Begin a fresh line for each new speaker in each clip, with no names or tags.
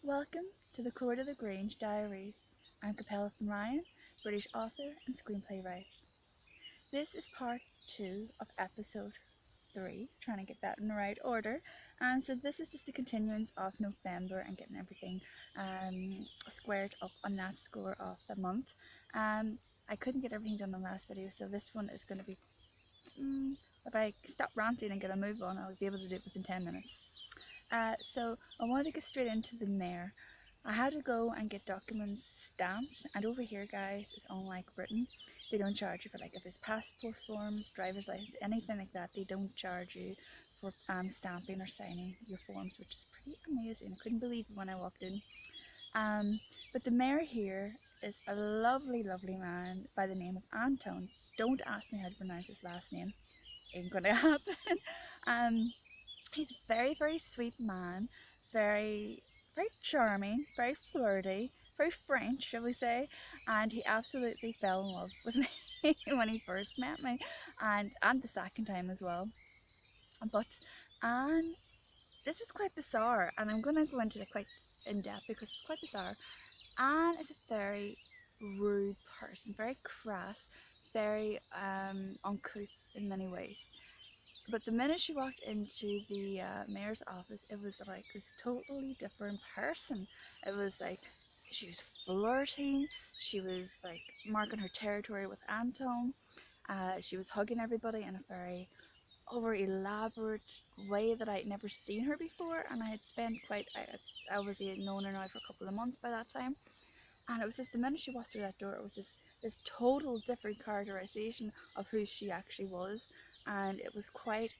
Welcome to the Court of the Grange Diaries. I'm Capella from Ryan, British author and screenplay writer. This is part 2 of episode 3, trying to get that in the right order. And so this is just a continuance of November and getting everything squared up on that score of the month. I couldn't get everything done in the last video, so this one is going to be, if I stop ranting and get a move on, I'll be able to do it within 10 minutes. So I wanted to get straight into the mayor. I had to go and get documents stamped, and over here, guys, it's unlike Britain. They don't charge you for, like, if it's passport forms, driver's license, anything like that. They don't charge you for stamping or signing your forms, which is pretty amazing. I couldn't believe it when I walked in. But the mayor here is a lovely, lovely man by the name of Anton. Don't ask me how to pronounce his last name. Ain't gonna happen. He's a very, very sweet man, very, very charming, very flirty, very French, shall we say, and he absolutely fell in love with me when he first met me, and the second time as well. But Anne, this was quite bizarre, and I'm going to go into it quite in depth because it's quite bizarre. Anne is a very rude person, very crass, very uncouth in many ways. But the minute she walked into the mayor's office, it was like this totally different person. It was like she was flirting, she was like marking her territory with Anton, she was hugging everybody in a very over elaborate way that I'd never seen her before, and I had spent I was known her now for a couple of months by that time, and it was just the minute she walked through that door, it was just this total different characterization of who she actually was, and it was quite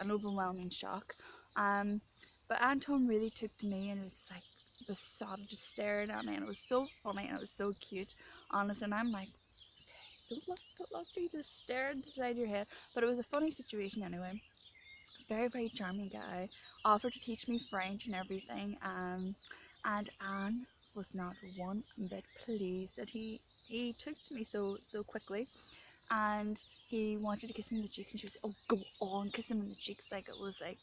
an overwhelming shock. But Anton really took to me, and it was like besotted, just staring at me, and it was so funny and it was so cute, honestly. And I'm like, okay, don't look me, just stare inside your head. But it was a funny situation anyway. Very, very charming guy. Offered to teach me French and everything. And Anne was not one bit pleased that he took to me so quickly, and he wanted to kiss me in the cheeks, and she was, oh, go on, kiss him in the cheeks, like it was like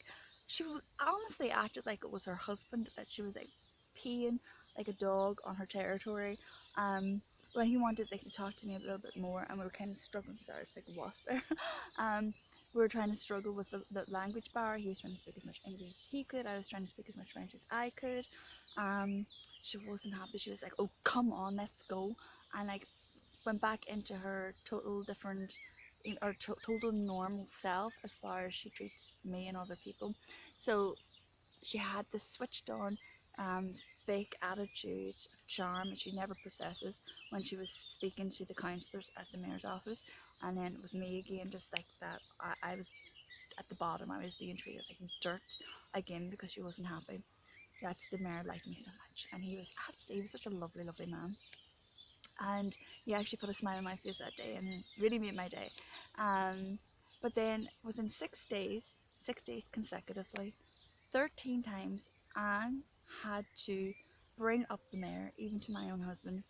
she honestly acted like it was her husband, that she was like peeing like a dog on her territory. When he wanted like to talk to me a little bit more, and we were kind of struggling, sorry, it's like a wasp there. We were trying to struggle with the language bar. He was trying to speak as much English as he could, I was trying to speak as much French as I could. She wasn't happy. She was like, oh, come on, let's go. And like went back into her total different or total normal self as far as she treats me and other people. So she had this switched on fake attitude of charm that she never possesses when she was speaking to the councillors at the mayor's office, and then with me again, just like that, I was at the bottom. I was being treated like dirt again because she wasn't happy. That's the mayor liked me so much, and he was such a lovely, lovely man, and he actually put a smile on my face that day and really made my day. But then within 6 days consecutively, 13 times, Anne had to bring up the mayor, even to my own husband,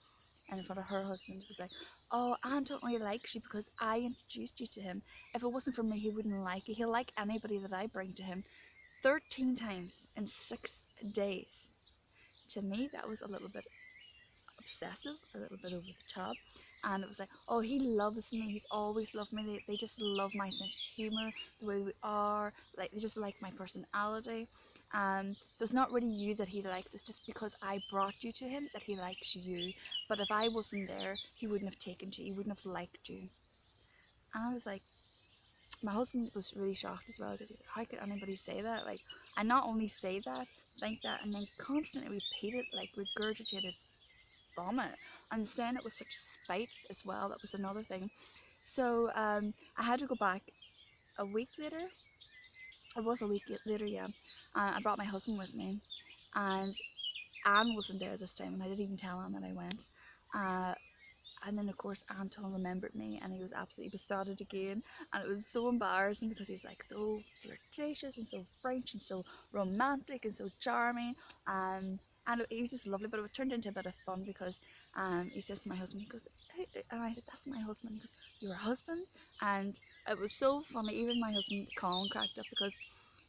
and in front of her husband. It was like, oh, Anne don't really like you because I introduced you to him. If it wasn't for me, he wouldn't like you. He'll like anybody that I bring to him. 13 times in 6 days. To me, that was a little bit obsessive, a little bit over the top, and it was like, oh, he loves me, he's always loved me, they just love my sense of humour, the way we are, like, they just likes my personality. So it's not really you that he likes, it's just because I brought you to him that he likes you. But if I wasn't there, he wouldn't have taken to you, he wouldn't have liked you. And I was like, my husband was really shocked as well, because how could anybody say that? Like, and not only say that, think that, and then constantly repeat it, like regurgitated vomit, and saying it with such spite as well. That was another thing. So I had to go back a week later. It was a week later, yeah. I brought my husband with me, and Anne wasn't there this time, and I didn't even tell Anne that I went. Uh, and then of course Anton remembered me, and he was absolutely besotted again, and it was so embarrassing because he's like so flirtatious and so French and so romantic and so charming. And he was just lovely, but it turned into a bit of fun because he says to my husband, he goes, hey, and I said, that's my husband. He goes, your husband? And it was so funny. Even my husband Colin cracked up because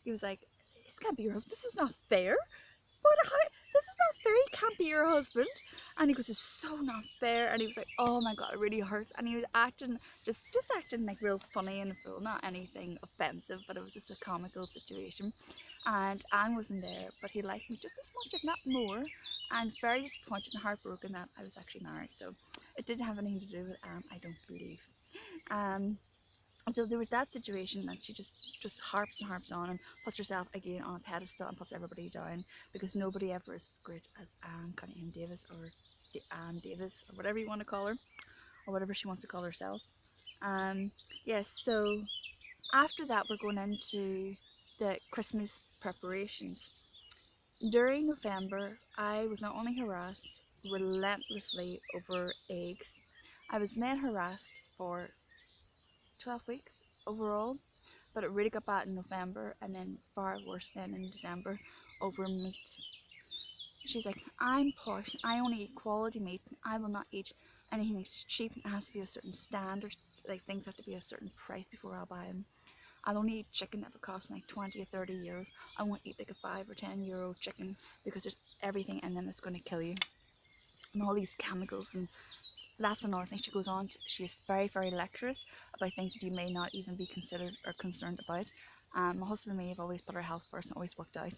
he was like, this can't be your husband, this is not fair. But this is can't be your husband. And he goes, it's so not fair. And he was like, oh my God, it really hurts. And he was acting, just acting like real funny and full, not anything offensive, but it was just a comical situation. And Anne wasn't there, but he liked me just as much, if not more. And very disappointed and heartbroken that I was actually married. So it didn't have anything to do with Anne, I don't believe. Um, so there was that situation that she just harps and harps on and puts herself again on a pedestal and puts everybody down, because nobody ever is as great as Anne Cunningham Davis, or Anne Davis, or whatever you want to call her, or whatever she wants to call herself. Yes, so after that we're going into the Christmas preparations. During November, I was not only harassed relentlessly over eggs, I was then harassed for 12 weeks overall, but it really got bad in November, and then far worse then in December over meat. She's like, I'm posh, I only eat quality meat, I will not eat anything that's cheap, it has to be a certain standard, like things have to be a certain price before I'll buy them. I'll only eat chicken if it costs like 20 or 30 euros. I won't eat like a 5 or 10 euro chicken, because there's everything in them that's going to kill you. And all these chemicals, and that's another thing she goes on to. She is very, very lecturous about things that you may not even be considered or concerned about. My husband and me have always put our health first and always worked out,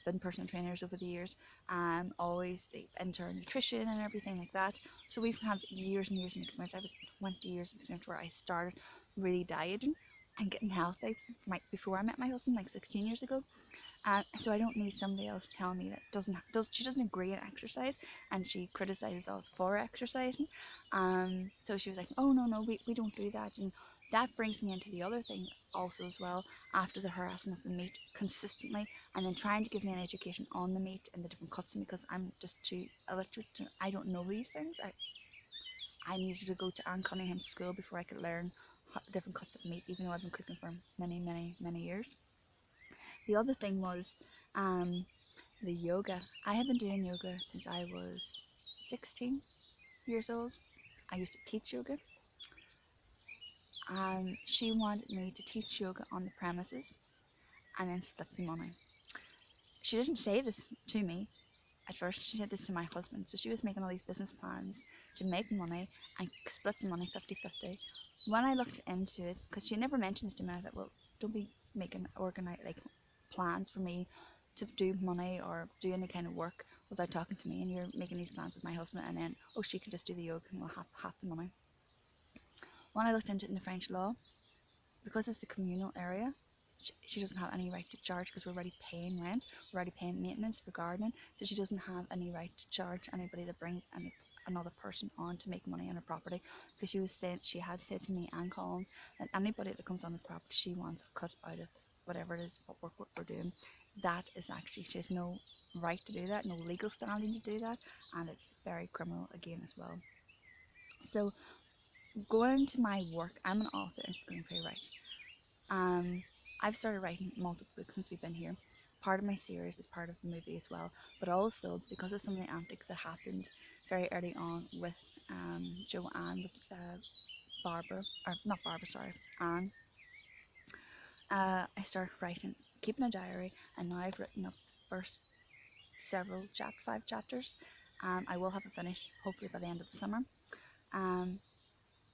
been personal trainers over the years, and always into our nutrition and everything like that. So we've had years and years of experience. I have 20 years of experience where I started really dieting and getting healthy before I met my husband, like 16 years ago. So I don't need somebody else telling me that she doesn't agree in exercise, and she criticizes us for exercising. So she was like, oh no, we don't do that. And that brings me into the other thing also as well, after the harassing of the meat consistently, and then trying to give me an education on the meat and the different cuts, because I'm just too illiterate and I don't know these things. I needed to go to Anne Cunningham's school before I could learn different cuts of meat, even though I've been cooking for many years. The other thing was the yoga. I have been doing yoga since I was 16 years old. I used to teach yoga. She wanted me to teach yoga on the premises and then split the money. She didn't say this to me at first, she said this to my husband. So she was making all these business plans to make money and split the money 50-50. When I looked into it, because she never mentioned this to me, I thought, well, don't be making plans for me to do money or do any kind of work without talking to me, and you're making these plans with my husband, and then, oh, she can just do the yoga and we'll have half the money. When I looked into it in the French law, because it's a communal area, she doesn't have any right to charge, because we're already paying rent, we're already paying maintenance for gardening, so she doesn't have any right to charge anybody that brings another person on to make money on her property. Because she had said to me and Colin that anybody that comes on this property, she wants a cut out of whatever it is, what we're doing. That is actually, she has no right to do that, no legal standing to do that, and it's very criminal again as well. So going into my work, I'm an author and screenplay writer. I've started writing multiple books since we've been here. Part of my series is part of the movie as well, but also because of some of the antics that happened very early on with Joanne, with Barbara, or not Barbara, sorry, Anne. I started writing, keeping a diary, and now I've written up the first several 5 chapters. I will have it finished hopefully by the end of the summer. And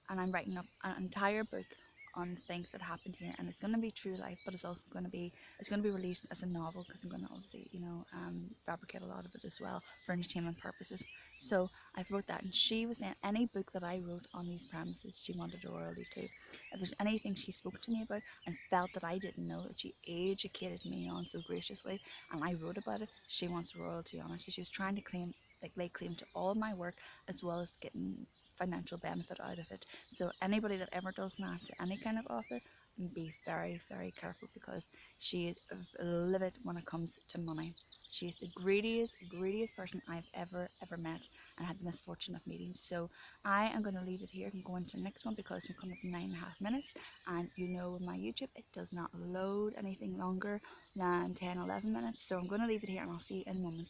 I'm writing up an entire book on things that happened here, and it's going to be true life, but it's also going to be released as a novel, because I'm going to obviously fabricate a lot of it as well for entertainment purposes. So I've wrote that, and she was saying any book that I wrote on these premises, she wanted a royalty to. If there's anything she spoke to me about and felt that I didn't know, that she educated me on so graciously, and I wrote about it, she wants a royalty on it. So she was trying to lay claim to all of my work, as well as getting financial benefit out of it. So anybody that ever does that to any kind of author, be very, very careful, because she is livid when it comes to money. She is the greediest person I've ever met, and had the misfortune of meeting. So I am going to leave it here and go into the next one, because I'm coming up to 9.5 minutes, and with my YouTube, it does not load anything longer than 10-11 minutes. So I'm going to leave it here, and I'll see you in a moment.